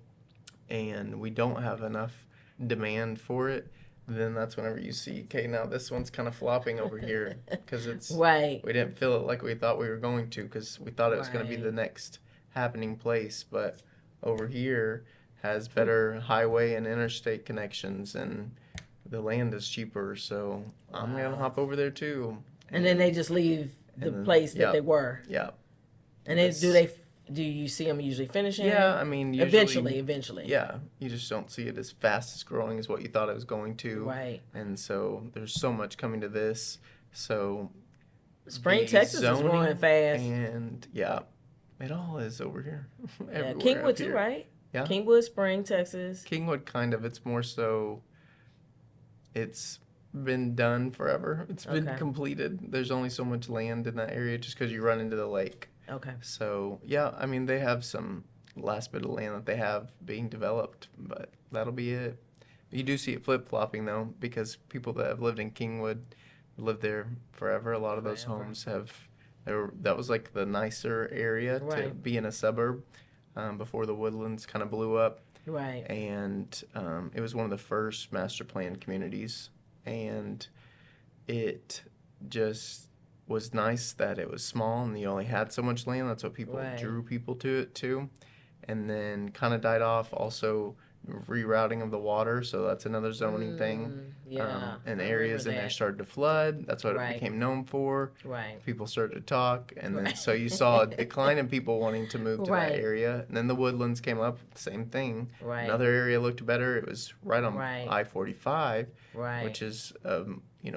and we don't have enough demand for it, then that's whenever you see, okay, now this one's kind of flopping over here because it's we didn't feel it like we thought we were going to, because we thought it was going to be the next happening place, but over here has better highway and interstate connections, and the land is cheaper, so I'm gonna hop over there too. And then they just leave the place that they were. Yeah. And do you see them usually finishing? Yeah, I mean, usually, eventually. Yeah, you just don't see it as fast as growing as what you thought it was going to. Right. And so there's so much coming to this. So Spring, Texas is growing fast. And it all is over here. Yeah, Kingwood too, right? Yeah. Kingwood, Spring, Texas. Kingwood, kind of. It's more so, it's been done forever. It's been completed. There's only so much land in that area just because you run into the lake. Okay. So, yeah, I mean, they have some last bit of land that they have being developed, but that'll be it. You do see it flip-flopping, though, because people that have lived in Kingwood live there forever. A lot of those homes that was like the nicer area to be in a suburb before the Woodlands kind of blew up. Right. And it was one of the first master planned communities, and it just was nice that it was small and you only had so much land. That's what people drew people to it too. And then kind of died off. Also, rerouting of the water, so that's another zoning thing. And areas in there started to flood. That's what it became known for. Right. People started to talk, and then so you saw a decline in people wanting to move to that area. And then the Woodlands came up, same thing. Right. Another area looked better. It was right on I-45, which is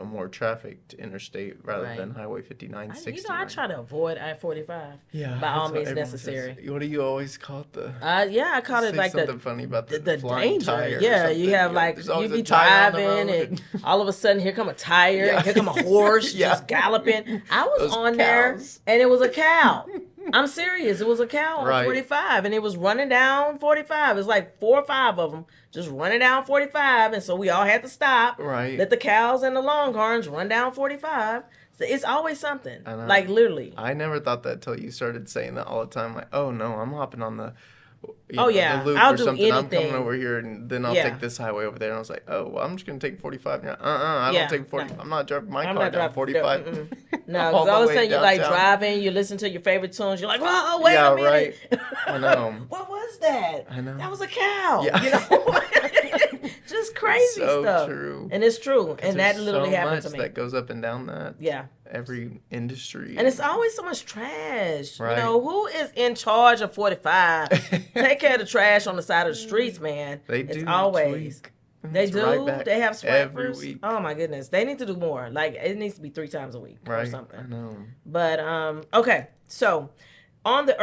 more trafficked interstate rather than Highway 59, 69. I try to avoid I-45. Yeah, by all means necessary. Says. What do you always call it? I call it like something funny about the flying danger. tire. Yeah, you have you be driving and all of a sudden here come a tire, and here come a horse just galloping. I was on there and it was a cow. I'm serious. It was a cow on 45, and it was running down 45. It's like 4 or 5 of them just running down 45, and so we all had to stop. Right. Let the cows and the longhorns run down 45. So it's always something. Like literally. I never thought that till you started saying that all the time. Like, oh no, I'm hopping on the. The loop I'll or do something. I'm coming over here, and then I'll take this highway over there. And I was like, oh, well, I'm just gonna take 45. I don't take 40. No. I'm not driving my car down 45. No, because all of a sudden you're like driving, you listen to your favorite tunes. You're like, whoa, wait a minute. Right. I know. What was that? I know. That was a cow. Yeah. You know, just crazy stuff. True. And it's true, and that literally happened to me. That goes up and down that. Yeah. Every industry. And it's always so much trash. Right. You know, who is in charge of 45? Take care of the trash on the side of the streets, man. They do. It's always. They do. They have every sweepers. week. Oh my goodness, they need to do more. Like it needs to be 3 times a week or something. I know. But okay, so on the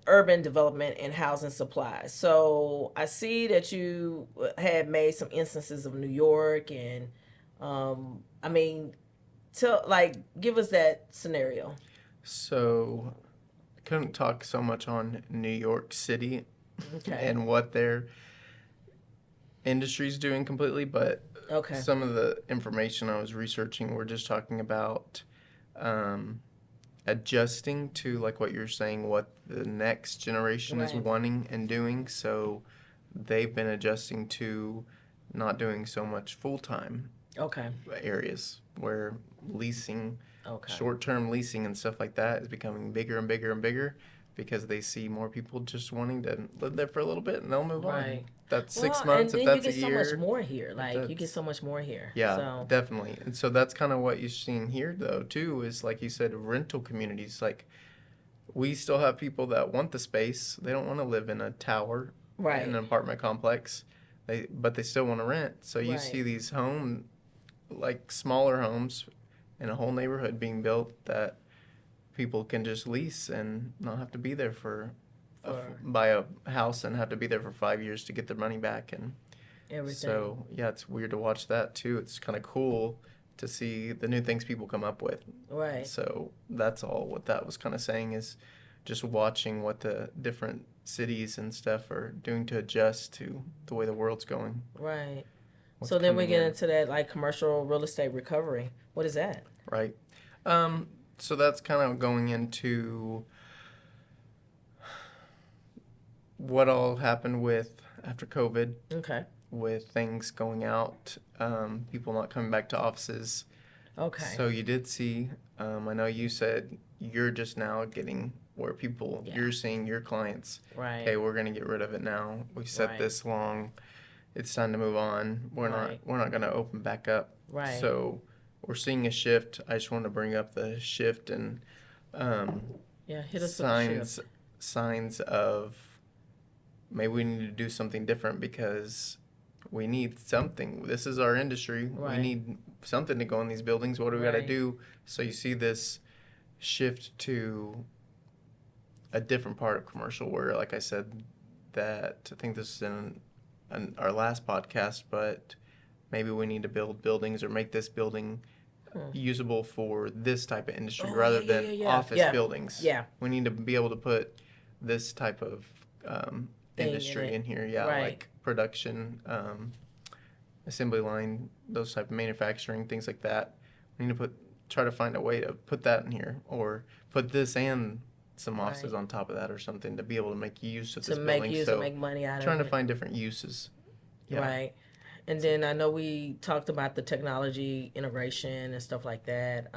urban development and housing supply. So I see that you had made some instances of New York, and I mean, give us that scenario. So I couldn't talk so much on New York City and what their industry's doing completely, but some of the information I was researching, we're just talking about adjusting to, like what you're saying, what the next generation is wanting and doing. So they've been adjusting to not doing so much full-time areas where leasing, short-term leasing and stuff like that is becoming bigger and bigger and bigger, because they see more people just wanting to live there for a little bit and they'll move on. That's 6 months, if that's a year. And you get so much more here. Like, you get so much more here. Yeah, definitely. And so that's kind of what you're seeing here, though, too, is like you said, rental communities. Like, we still have people that want the space. They don't want to live in a tower, in an apartment complex, but they still want to rent. So you see these smaller homes in a whole neighborhood being built that people can just lease and not have to be there for buy a house and have to be there for 5 years to get their money back. And everything. so, yeah, it's weird to watch that too. It's kind of cool to see the new things people come up with. Right. So that's all what that was kind of saying, is just watching what the different cities and stuff are doing to adjust to the way the world's going. Right. What's So then we coming get in. into that like commercial real estate recovery. What is that? Right. So that's kind of going into what all happened with after COVID, Okay. with things going out, people not coming back to offices. Okay. So you did see, I know you said you're just now getting where people, Yeah. you're seeing your clients, Right. okay, we're going to get rid of it now. We set Right. this long. It's time to move on. We're Right. not going to open back up. Right. So we're seeing a shift. I just want to bring up the shift and Yeah, hit us with the shift. signs of maybe we need to do something different, because we need something. This is our industry. Right. We need something to go in these buildings. What do we got to Right. do? So you see this shift to a different part of commercial where, like I said, that I think this is in our last podcast, but maybe we need to build buildings or make this building usable for this type of industry Oh, rather yeah, than yeah, yeah. office Yeah. buildings. Yeah. We need to be able to put this type of Thing in industry it. in here. Yeah, Right. like production, assembly line, those type of manufacturing, things like that. We need to try to find a way to put that in here, or put this and some offices Right. on top of that or something, to be able to make use of To this make building. use So and make money out trying of to it. find different uses. Yeah. Right. And then I know we talked about the technology integration and stuff like that.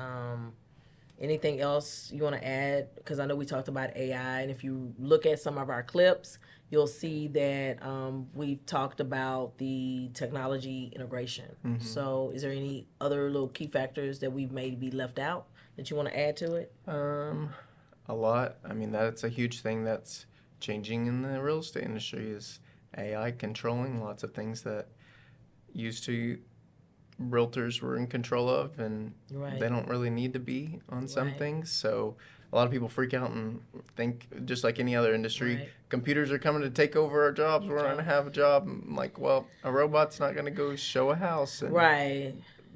Anything else you want to add? Because I know we talked about AI, and if you look at some of our clips, you'll see that we've talked about the technology integration. Mm-hmm. So is there any other little key factors that we've maybe left out that you want to add to it? A lot. I mean, that's a huge thing that's changing in the real estate industry, is AI controlling lots of things that used to realtors were in control of, and Right. they don't really need to be on some Right. things. So a lot of people freak out and think, just like any other industry, Right. computers are coming to take over our jobs. We're not going to have a job. I'm like, well, a robot's not going to go show a house and Right.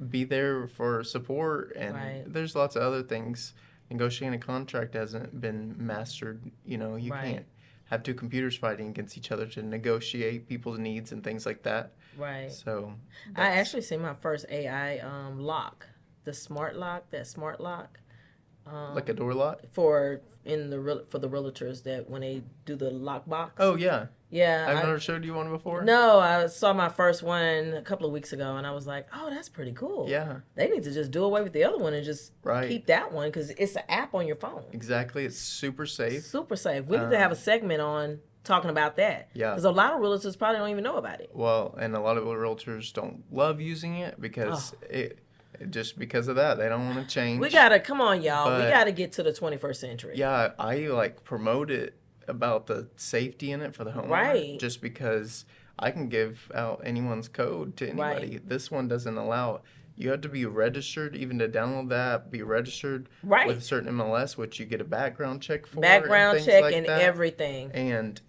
be there for support. And Right. there's lots of other things. Negotiating a contract hasn't been mastered. You know, you Right. can't have two computers fighting against each other to negotiate people's needs and things like that. Right. So I that's- actually see my first AI lock, the smart lock, that smart lock. like a door lock. For the realtors that when they do the lockbox. Oh yeah, yeah. I've never showed you one before. No, I saw my first one a couple of weeks ago, and I was like, "Oh, that's pretty cool." Yeah, They need to just do away with the other one and just Right. keep that one because it's an app on your phone. exactly. It's super safe. Super safe. We need to have a segment on talking about that. Yeah. Because a lot of realtors probably don't even know about it. Well, and a lot of realtors don't love using it because just because of that, they don't want to change. We gotta come on, y'all. We But- gotta get to the 21st century. Yeah, I like promote it about the safety in it for the homeowner. Right. Just because I can give out anyone's code to anybody. Right. This one doesn't allow it. You have to be registered, even to download the app, be registered Right. with a certain MLS, which you get a background check for. Background and things check like and that. everything. And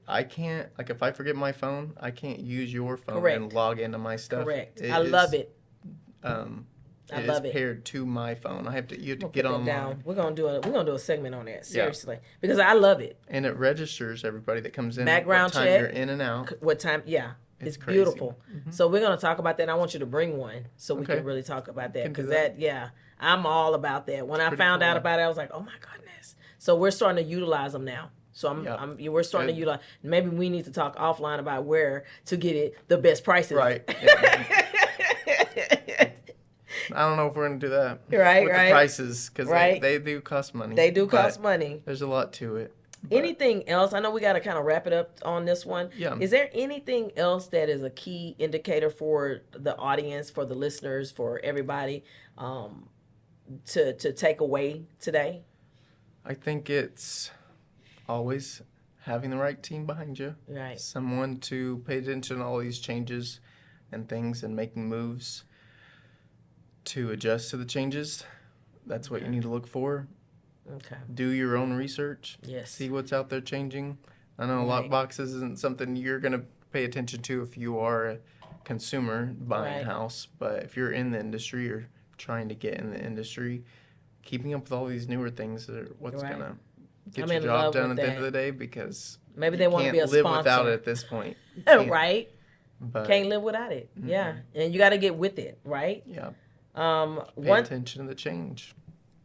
I can't, like, if I forget my phone, I can't use your phone Correct. and log into my stuff. Correct. It I love is, it. It love is it. paired to my phone. You have to We'll get put that online. down. We're gonna do a segment on that seriously because I love it. And it registers everybody that comes in. Background what time check. you're in and out. What time? Yeah, it's It's crazy. Mm-hmm. beautiful. So we're gonna talk about that. And I want you to bring one so we Okay. can really talk about that Can do because that. yeah, I'm all about that. When I pretty found out cool. about it, I was like, oh my goodness. So we're starting to utilize them now. So we're starting to Good. utilize. Maybe we need to talk offline about where to get it the best prices. Right. Yeah. I don't know if we're going to do that. Right, with right. the prices, because Right. they do cost money. They do but cost money. There's a lot to it. But Anything else? I know we got to kind of wrap it up on this one. Yeah. Is there anything else that is a key indicator for the audience, for the listeners, for everybody to take away today? I think it's always having the right team behind you. Right. Someone to pay attention to all these changes and things and making moves to adjust to the changes. That's what you need to look for. Okay. Do your own research. Yes. See what's out there changing. I know Right. lockboxes isn't something you're going to pay attention to if you are a consumer buying Right. a house, but if you're in the industry or trying to get in the industry, keeping up with all these newer things are what's Right. going to get I'm your in job love done with at the end of that. the day, because Maybe you they want to can't be a live sponsor. without it at this point. You can't. Right. But, Can't live without it. Yeah. And you got to get with it, right? yeah, pay One attention to the change.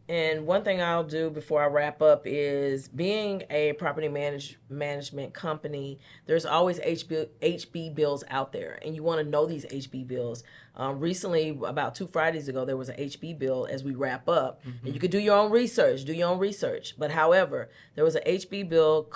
And one thing I'll do before I wrap up is being a property management company, there's always HB bills out there, and you want to know these HB bills. Recently, about 2 Fridays ago, there was an HB bill as we wrap up. And you could do your own research, But however, there was an HB bill,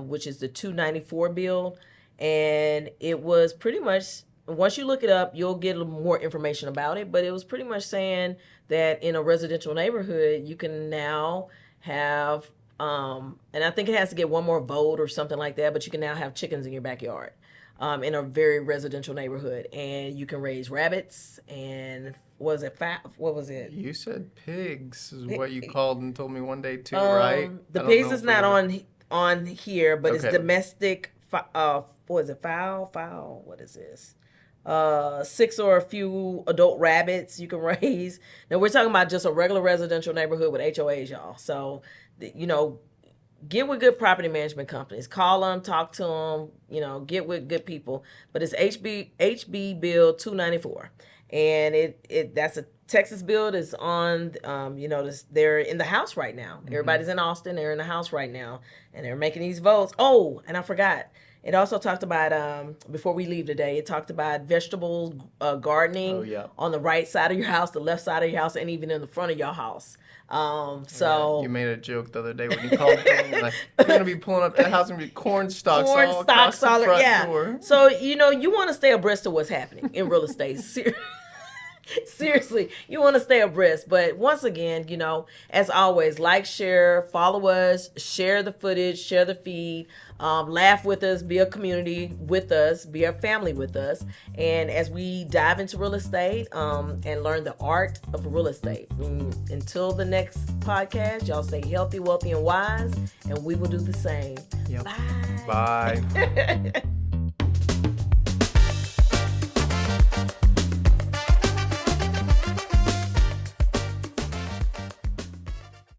which is the 294 bill, and it was pretty much, once you look it up, you'll get a little more information about it. But it was pretty much saying that in a residential neighborhood, you can now have, and I think it has to get one more vote or something like that, but you can now have chickens in your backyard in a very residential neighborhood. And you can raise rabbits and, what was it? You said pigs is what you called and told me one day too, right? The I don't pigs know is if not we're- on here, but it's Okay. domestic. What is it? Fowl. What is this? 6 or a few adult rabbits you can raise. Now we're talking about just a regular residential neighborhood with HOAs, y'all. So, get with good property management companies. Call them, talk to them. Get with good people. But it's HB Bill 294, and that's a Texas bill that's on. They're in the House right now. Everybody's in Austin. They're in the House right now, and they're making these votes. Oh, and I forgot. It also talked about, before we leave today, it talked about vegetable gardening on the right side of your house, the left side of your house, and even in the front of your house. So you made a joke the other day when you called me, like, you're going to be pulling up that house and be corn stalks all across the front door. So, you want to stay abreast of what's happening in real estate. Seriously, you want to stay abreast. But once again, as always, like, share, follow us, share the footage, share the feed, laugh with us, be a community with us, be a family with us. And as we dive into real estate and learn the art of real estate. Until the next podcast, y'all stay healthy, wealthy, and wise. And we will do the same. Yep. Bye. Bye.